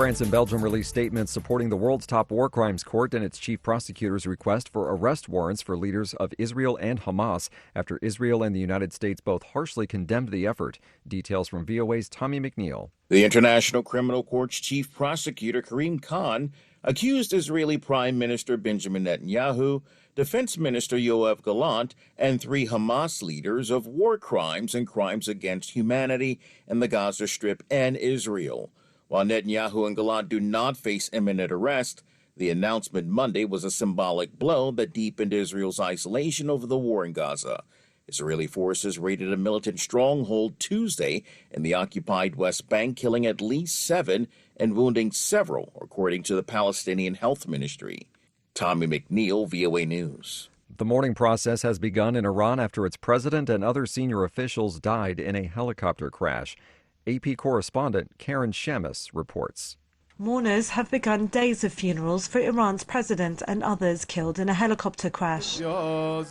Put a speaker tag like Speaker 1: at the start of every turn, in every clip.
Speaker 1: France and Belgium released statements supporting the world's top war crimes court and its chief prosecutor's request for arrest warrants for leaders of Israel and Hamas after Israel and the United States both harshly condemned the effort. Details from VOA's Tommy McNeil.
Speaker 2: The International Criminal Court's chief prosecutor, Karim Khan, accused Israeli Prime Minister Benjamin Netanyahu, Defense Minister Yoav Gallant, and 3 Hamas leaders of war crimes and crimes against humanity in the Gaza Strip and Israel. While Netanyahu and Gallant do not face imminent arrest, the announcement Monday was a symbolic blow that deepened Israel's isolation over the war in Gaza. Israeli forces raided a militant stronghold Tuesday in the occupied West Bank, killing at least 7 and wounding several, according to the Palestinian Health Ministry. Tommy McNeil, VOA News.
Speaker 1: The mourning process has begun in Iran after its president and other senior officials died in a helicopter crash. AP correspondent Karen Shamus reports.
Speaker 3: Mourners have begun days of funerals for Iran's president and others killed in a helicopter crash. A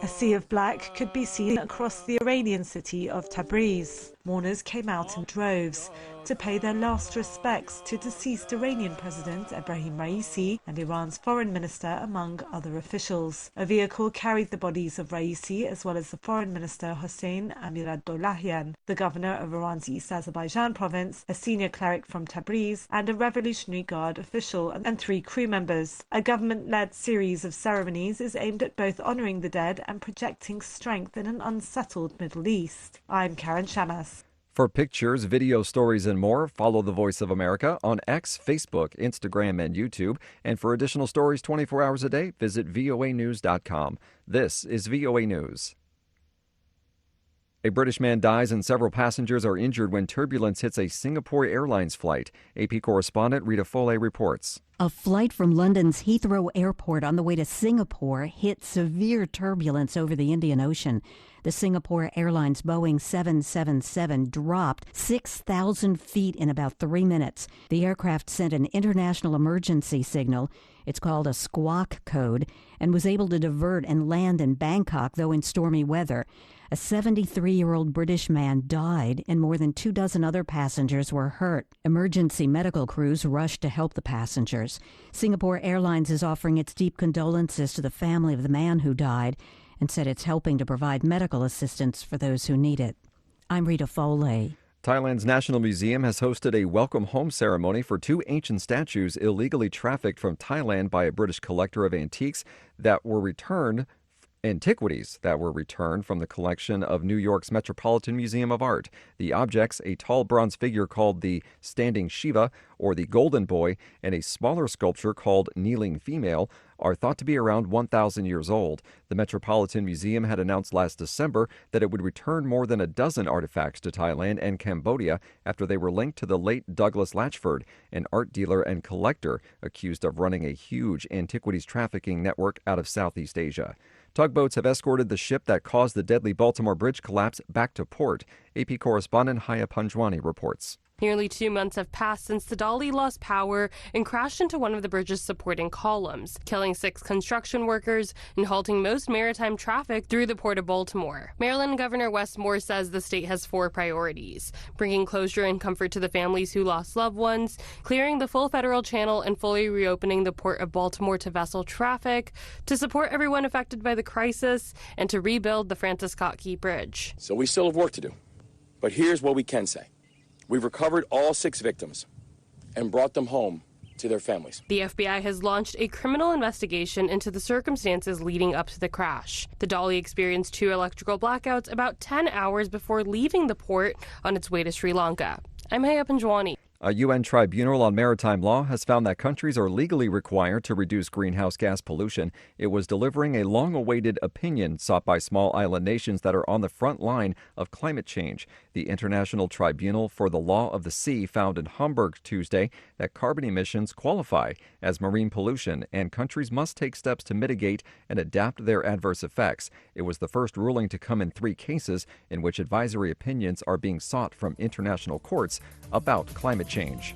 Speaker 3: sea of black could be seen across the Iranian city of Tabriz. Mourners came out in droves to pay their last respects to deceased Iranian President Ebrahim Raisi and Iran's foreign minister, among other officials. A vehicle carried the bodies of Raisi as well as the foreign minister Hossein Amir-Abdollahian, the governor of Iran's East Azerbaijan province, a senior cleric from Tabriz, and a Revolutionary Guard official and 3 crew members. A government-led series of ceremonies is aimed at both honoring the dead and projecting strength in an unsettled Middle East. I'm Karen Shamas.
Speaker 1: For pictures, video stories, and more, follow The Voice of America on X, Facebook, Instagram, and YouTube. And for additional stories 24 hours a day, visit voanews.com. This is VOA News. A British man dies and several passengers are injured when turbulence hits a Singapore Airlines flight. AP correspondent Rita Foley reports.
Speaker 4: A flight from London's Heathrow Airport on the way to Singapore hit severe turbulence over the Indian Ocean. The Singapore Airlines Boeing 777 dropped 6,000 feet in about 3 minutes. The aircraft sent an international emergency signal. It's called a squawk code, and was able to divert and land in Bangkok, though in stormy weather. A 73-year-old British man died, and more than 24 other passengers were hurt. Emergency medical crews rushed to help the passengers. Singapore Airlines is offering its deep condolences to the family of the man who died, and said it's helping to provide medical assistance for those who need it. I'm Rita Foley.
Speaker 1: Thailand's National Museum has hosted a welcome home ceremony for 2 ancient statues illegally trafficked from Thailand by a British collector of antiquities that were returned from the collection of New York's Metropolitan Museum of Art. The objects, a tall bronze figure called the Standing Shiva or the Golden Boy, and a smaller sculpture called Kneeling Female, are thought to be around 1,000 years old. The Metropolitan Museum had announced last December that it would return more than a dozen artifacts to Thailand and Cambodia after they were linked to the late Douglas Latchford, an art dealer and collector accused of running a huge antiquities trafficking network out of Southeast Asia. Tugboats have escorted the ship that caused the deadly Baltimore Bridge collapse back to port. AP correspondent Haya Panjwani reports.
Speaker 5: Nearly 2 months have passed since the dolly lost power and crashed into one of the bridge's supporting columns, killing 6 construction workers and halting most maritime traffic through the Port of Baltimore. Maryland Governor Wes Moore says the state has 4 priorities: bringing closure and comfort to the families who lost loved ones, clearing the full federal channel, and fully reopening the Port of Baltimore to vessel traffic, to support everyone affected by the crisis, and to rebuild the Francis Scott Key Bridge.
Speaker 6: So we still have work to do, but here's what we can say. We've recovered all 6 victims and brought them home to their families.
Speaker 5: The FBI has launched a criminal investigation into the circumstances leading up to the crash. The dolly experienced 2 electrical blackouts about 10 hours before leaving the port on its way to Sri Lanka. I'm Haya Panjwani.
Speaker 1: A UN tribunal on maritime law has found that countries are legally required to reduce greenhouse gas pollution. It was delivering a long-awaited opinion sought by small island nations that are on the front line of climate change. The International Tribunal for the Law of the Sea found in Hamburg Tuesday that carbon emissions qualify as marine pollution, and countries must take steps to mitigate and adapt their adverse effects. It was the first ruling to come in 3 cases in which advisory opinions are being sought from international courts about climate change.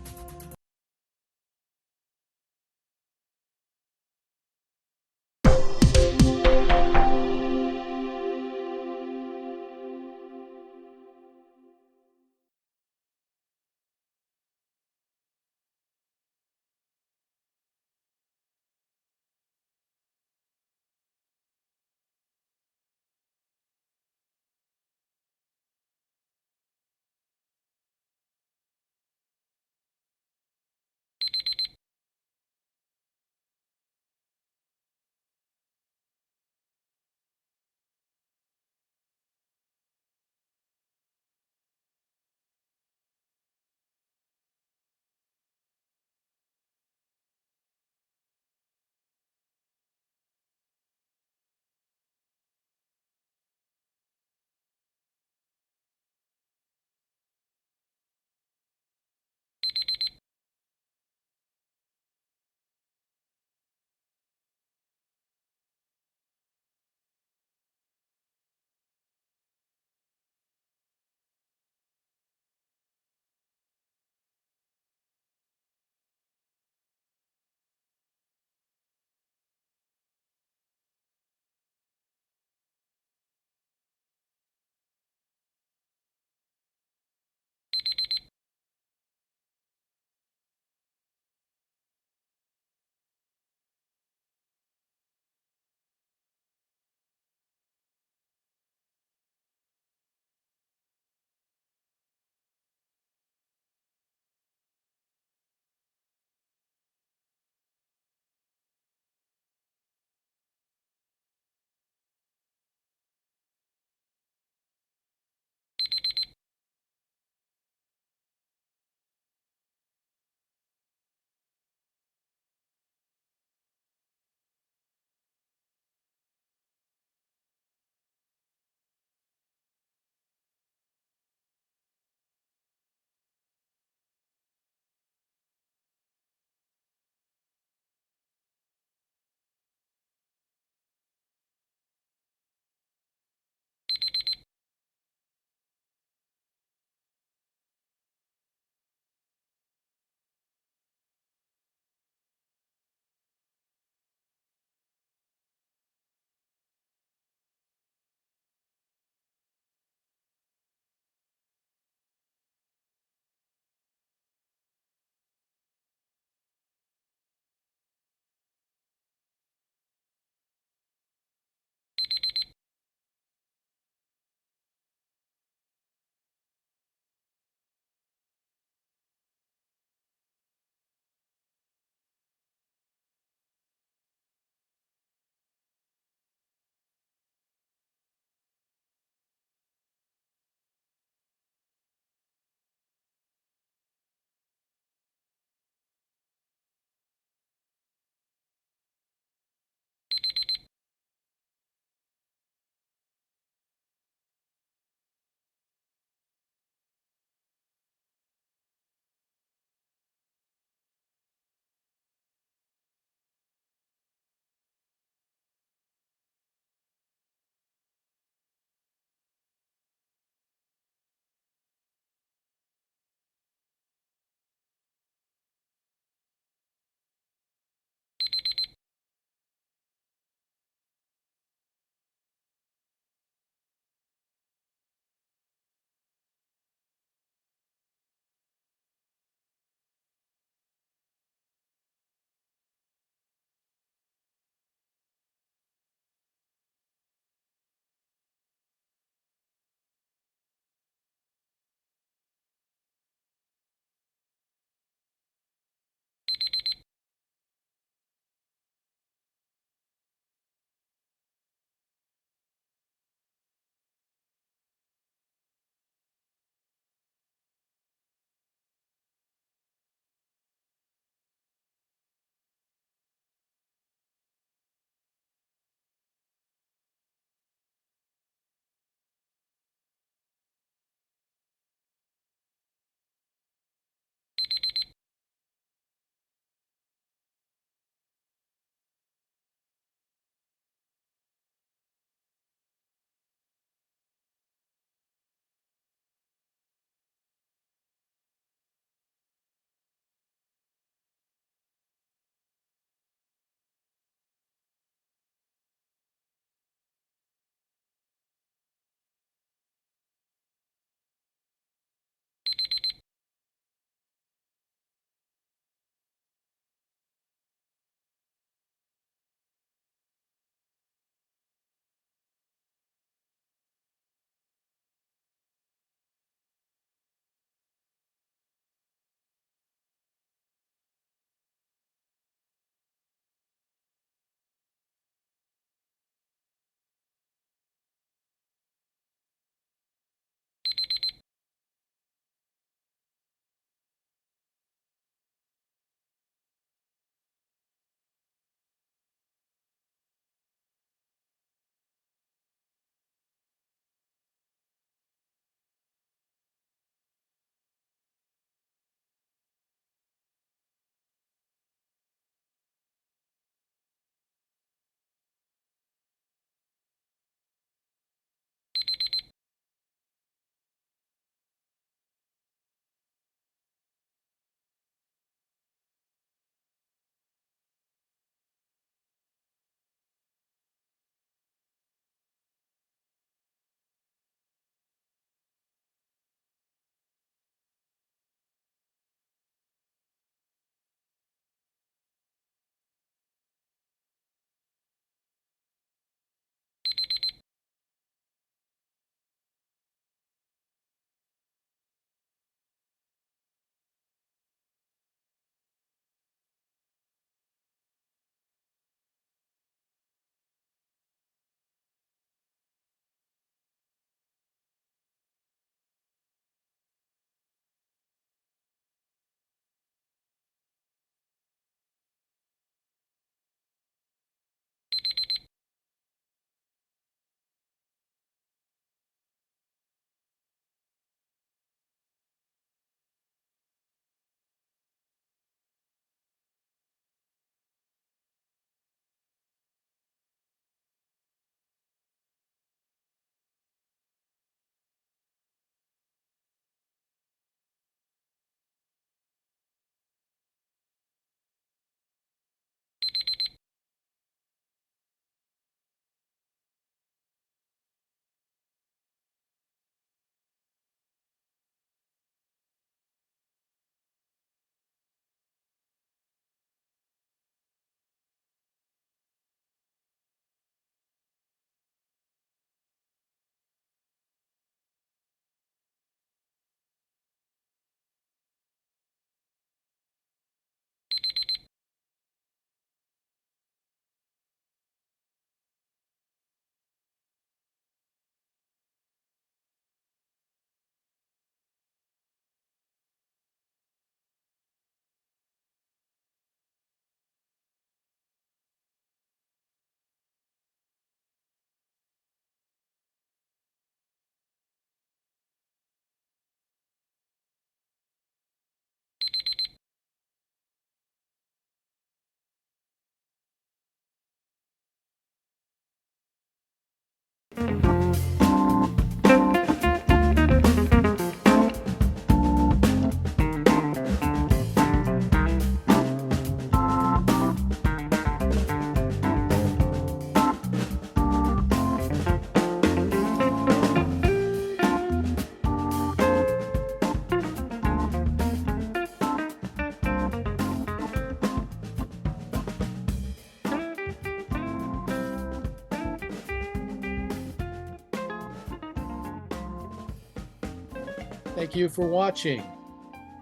Speaker 7: Thank you for watching.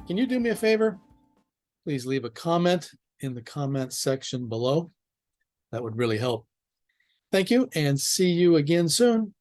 Speaker 7: Can you do me a favor? Please leave a comment in the comment section below. That would really help. Thank you, and see you again soon.